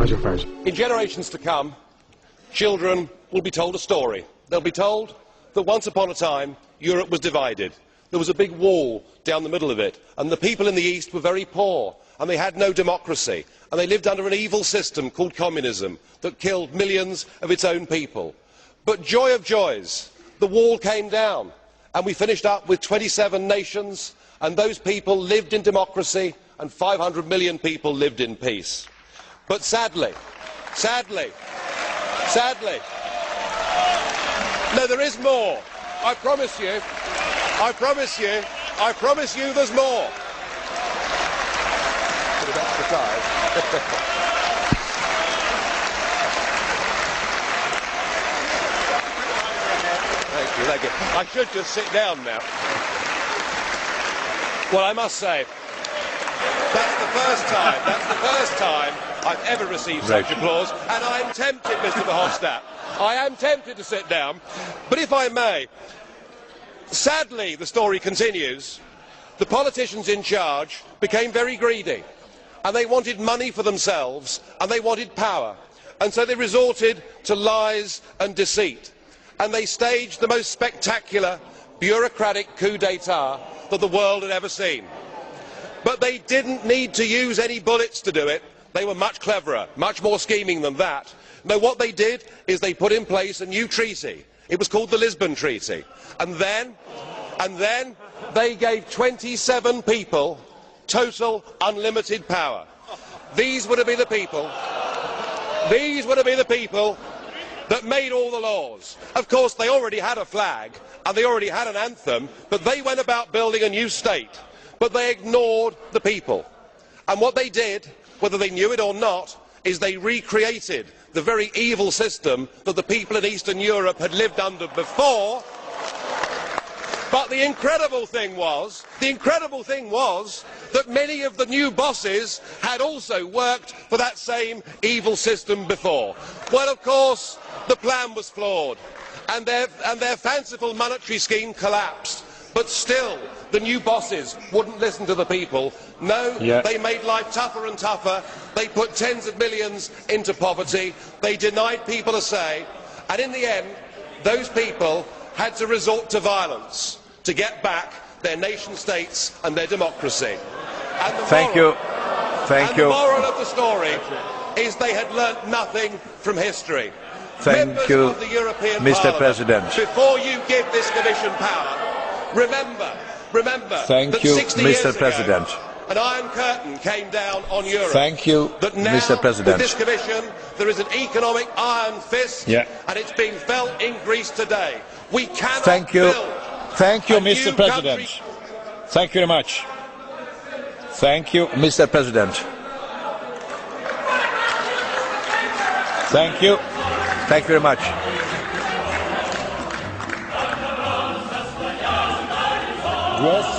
Nigel Farage. In generations to come, children will be told a story. They'll be told that once upon a time, Europe was divided. There was a big wall down the middle of it, and the people in the East were very poor, and they had no democracy, and they lived under an evil system called communism that killed millions of its own people. But joy of joys, the wall came down, and we finished up with 27 nations, and those people lived in democracy, and 500 million people lived in peace. But sadly, no, there is more. I promise you, there's more. Bit of exercise. Thank you. I should just sit down now. Well, I must say, that's the first time I've ever received such applause, and I'm tempted, Mr. Verhofstadt, I am tempted to sit down, but if I may, sadly, the story continues, the politicians in charge became very greedy, and they wanted money for themselves, and they wanted power, and so they resorted to lies and deceit, and they staged the most spectacular bureaucratic coup d'etat that the world had ever seen. But they didn't need to use any bullets to do it. They were much cleverer, much more scheming than that. No, what they did is they put in place a new treaty. It was called the Lisbon Treaty. And then they gave 27 people total unlimited power. These were to be the people that made all the laws. Of course, they already had a flag and they already had an anthem, but they went about building a new state. But they ignored the people. And what they did, whether they knew it or not, is they recreated the very evil system that the people in Eastern Europe had lived under before. But the incredible thing was that many of the new bosses had also worked for that same evil system before. Well, of course, the plan was flawed, and their fanciful monetary scheme collapsed. But still, the new bosses wouldn't listen to the people. No, They made life tougher and tougher. They put tens of millions into poverty. They denied people a say. And in the end, those people had to resort to violence to get back their nation states and their democracy. And the moral of the story is they had learnt nothing from history. Thank you, of the European Mr. Parliament, President. before you give this Commission power, remember Thank you, Mr. President. An Iron Curtain came down on Europe. Thank you, that now, Mr. President. With this Commission, there is an economic iron fist, and it's being felt in Greece today. We cannot build. Thank you, Mr. President. Thank you very much. Thank you, Mr. President. Thank you. Thank you very much. Yes.